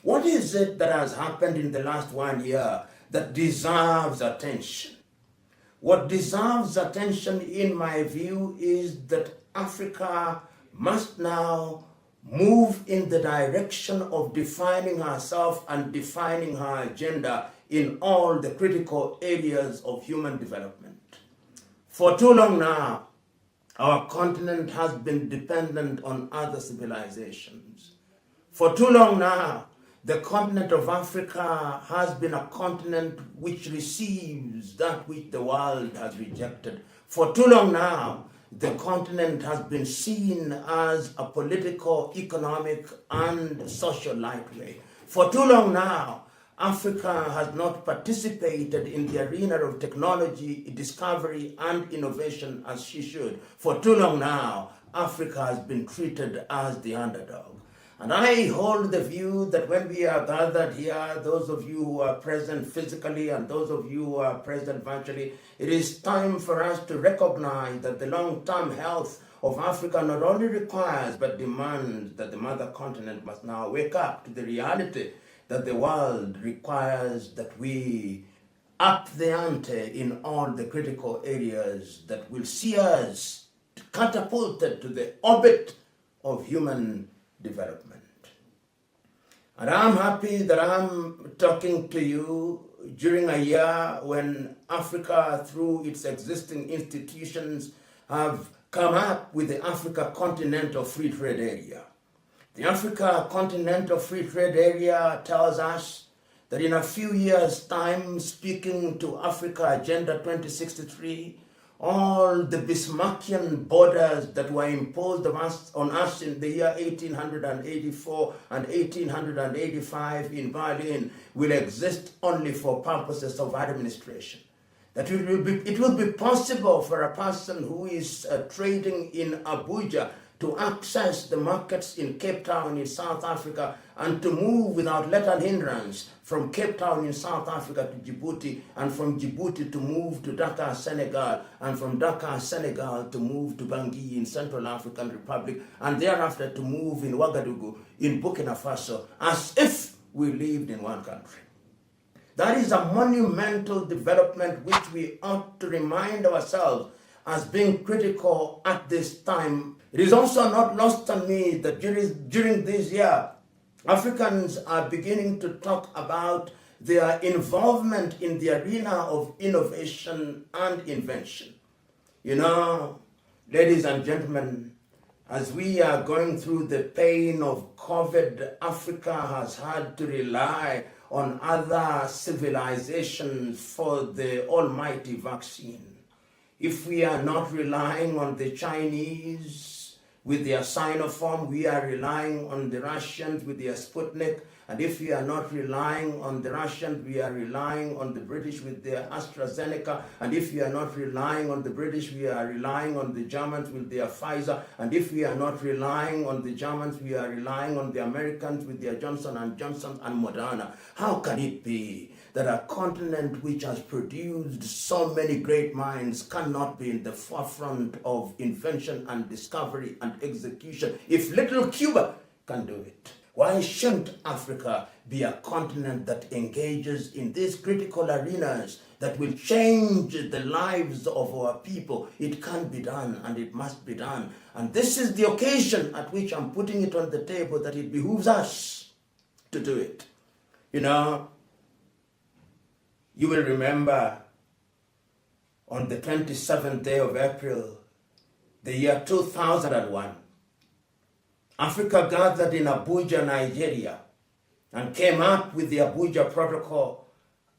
What is it that has happened in the last 1 year that deserves attention? What deserves attention, in my view, is that Africa must now move in the direction of defining herself and defining her agenda in all the critical areas of human development. For too long now, our continent has been dependent on other civilizations. For too long now, the continent of Africa has been a continent which receives that which the world has rejected. For too long now, the continent has been seen as a political, economic, and social lightweight. For too long now, Africa has not participated in the arena of technology, discovery, and innovation as she should. For too long now, Africa has been treated as the underdog. And I hold the view that when we are gathered here, those of you who are present physically and those of you who are present virtually, it is time for us to recognize that the long-term health of Africa not only requires but demands that the mother continent must now wake up to the reality that the world requires that we up the ante in all the critical areas that will see us catapulted to the orbit of human development. And I'm happy that I'm talking to you during a year when Africa, through its existing institutions, have come up with the Africa Continental Free Trade Area. The Africa Continental Free Trade Area tells us that in a few years' time, speaking to Africa Agenda 2063, all the Bismarckian borders that were imposed on us in the year 1884 and 1885 in Berlin will exist only for purposes of administration. That it will be possible for a person who is trading in Abuja to access the markets in Cape Town in South Africa and to move without let and hindrance from Cape Town in South Africa to Djibouti, and from Djibouti to move to Dakar, Senegal, and from Dakar, Senegal to move to Bangui in Central African Republic, and thereafter to move in Ouagadougou in Burkina Faso, as if we lived in one country. That is a monumental development which we ought to remind ourselves as being critical at this time. It is also not lost on me that during this year, Africans are beginning to talk about their involvement in the arena of innovation and invention. You know, ladies and gentlemen, as we are going through the pain of COVID, Africa has had to rely on other civilizations for the almighty vaccine. If we are not relying on the Chinese with their Sinopharm, we are relying on the Russians with their Sputnik. And if we are not relying on the Russians, we are relying on the British with their AstraZeneca. And if we are not relying on the British, we are relying on the Germans with their Pfizer. And if we are not relying on the Germans, we are relying on the Americans with their Johnson & Johnson and Moderna. How can it be that a continent which has produced so many great minds cannot be in the forefront of invention and discovery and execution if little Cuba can do it? Why shouldn't Africa be a continent that engages in these critical arenas that will change the lives of our people? It can be done and it must be done. And this is the occasion at which I'm putting it on the table that it behooves us to do it. You know, you will remember on the 27th day of April, the year 2001, Africa gathered in Abuja, Nigeria, and came up with the Abuja Protocol,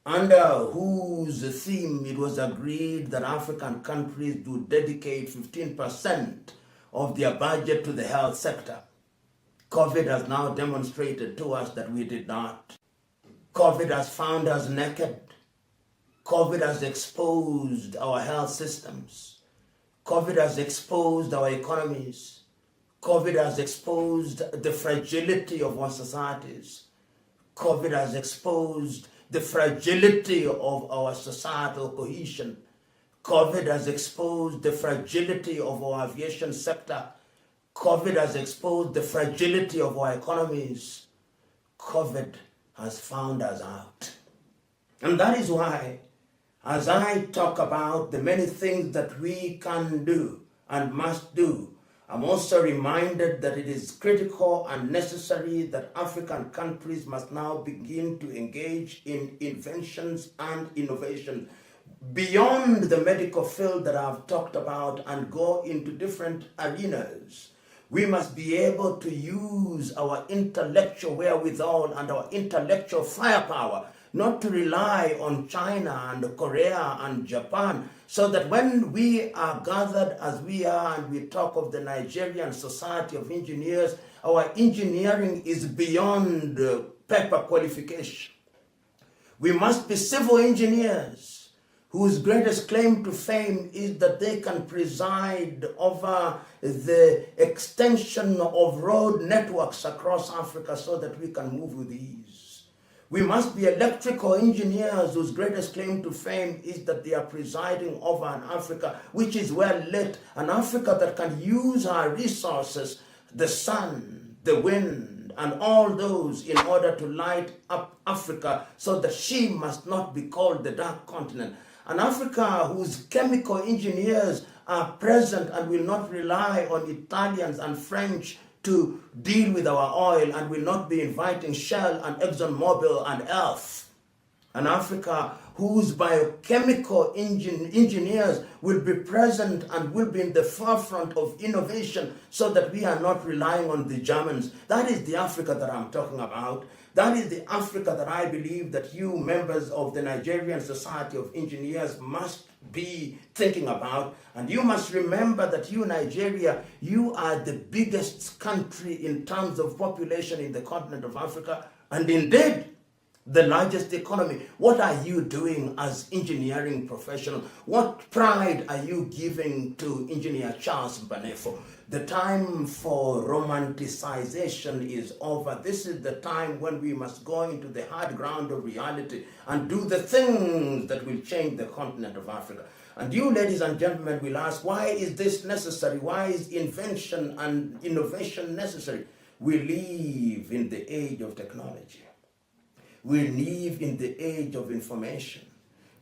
under whose theme it was agreed that African countries do dedicate 15% of their budget to the health sector. COVID has now demonstrated to us that we did not. COVID has found us naked. COVID has exposed our health systems. COVID has exposed our economies. COVID has exposed the fragility of our societies. COVID has exposed the fragility of our societal cohesion. COVID has exposed the fragility of our aviation sector. COVID has exposed the fragility of our economies. COVID has found us out. And that is why, as I talk about the many things that we can do and must do, I'm also reminded that it is critical and necessary that African countries must now begin to engage in inventions and innovation beyond the medical field that I've talked about and go into different arenas. We must be able to use our intellectual wherewithal and our intellectual firepower, not to rely on China and Korea and Japan, so that when we are gathered as we are and we talk of the Nigerian Society of Engineers, our engineering is beyond paper qualification. We must be civil engineers whose greatest claim to fame is that they can preside over the extension of road networks across Africa so that we can move with ease. We must be electrical engineers whose greatest claim to fame is that they are presiding over an Africa which is well lit, an Africa that can use our resources, the sun, the wind, and all those in order to light up Africa so that she must not be called the dark continent. An Africa whose chemical engineers are present and will not rely on Italians and French to deal with our oil and will not be inviting Shell and ExxonMobil and Elf. An Africa whose biochemical engineers will be present and will be in the forefront of innovation so that we are not relying on the Germans. That is the Africa that I'm talking about. That is the Africa that I believe that you members of the Nigerian Society of Engineers must be thinking about. And you must remember that you, Nigeria, you are the biggest country in terms of population in the continent of Africa, and indeed the largest economy. What are you doing as engineering professional? What pride are you giving to Engineer Charles Mbanefo? The time for romanticization is over. This is the time when we must go into the hard ground of reality and do the things that will change the continent of Africa. And you, ladies and gentlemen, will ask, why is this necessary? Why is invention and innovation necessary? We live in the age of technology. We live in the age of information.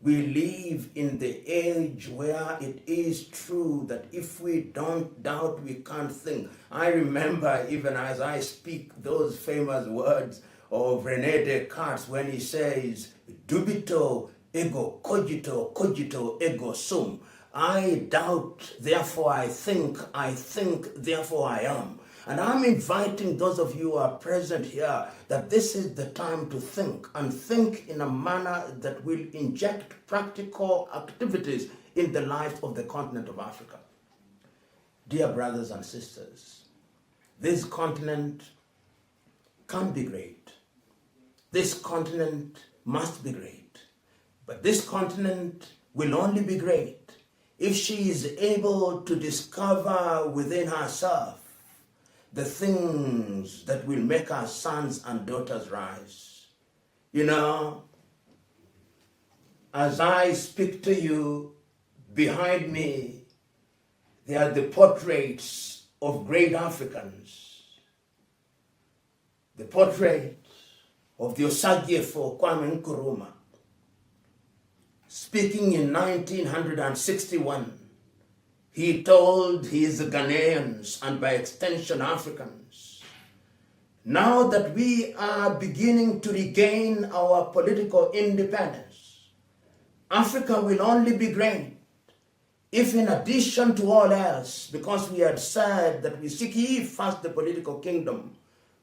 We live in the age where it is true that if we don't doubt, we can't think. I remember, even as I speak, those famous words of René Descartes when he says, dubito ego cogito, cogito ego sum. I doubt, therefore I think, therefore I am. And I'm inviting those of you who are present here that this is the time to think, and think in a manner that will inject practical activities in the life of the continent of Africa. Dear brothers and sisters, this continent can be great. This continent must be great. But this continent will only be great if she is able to discover within herself the things that will make our sons and daughters rise. You know, as I speak to you, behind me, there are the portraits of great Africans. The portrait of the Osagyefo Kwame Nkrumah, speaking in 1961. He told his Ghanaians, and by extension Africans, now that we are beginning to regain our political independence, Africa will only be great if, in addition to all else, because we had said that we seek ye first the political kingdom,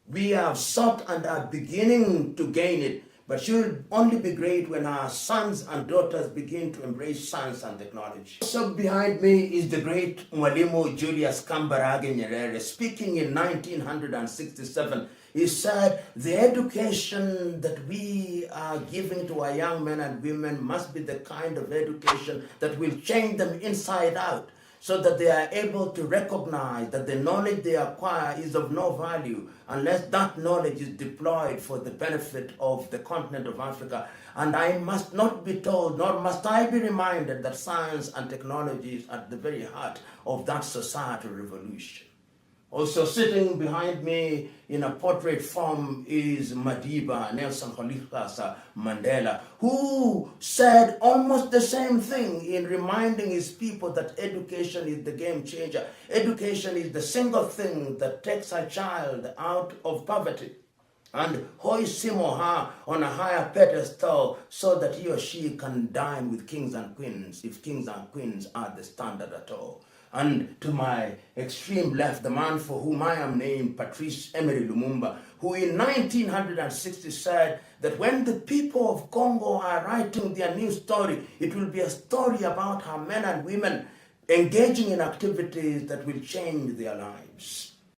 we have sought and are beginning to gain it. But she will only be great when our sons and daughters begin to embrace science and technology. So behind me is the great Mwalimu Julius Kambarage Nyerere. Speaking in 1967, he said, the education that we are giving to our young men and women must be the kind of education that will change them inside out, so that they are able to recognize that the knowledge they acquire is of no value unless that knowledge is deployed for the benefit of the continent of Africa. And I must not be told, nor must I be reminded, that science and technology is at the very heart of that societal revolution. Also sitting behind me in a portrait form is Madiba, Nelson Rolihlahla Mandela, who said almost the same thing in reminding his people that education is the game changer. Education is the single thing that takes a child out of poverty and hoists him or her on a higher pedestal so that he or she can dine with kings and queens, if kings and queens are the standard at all. And to my extreme left, the man for whom I am named, Patrice Emery Lumumba, who in 1960 said that when the people of Congo are writing their new story, it will be a story about how men and women engaging in activities that will change their lives.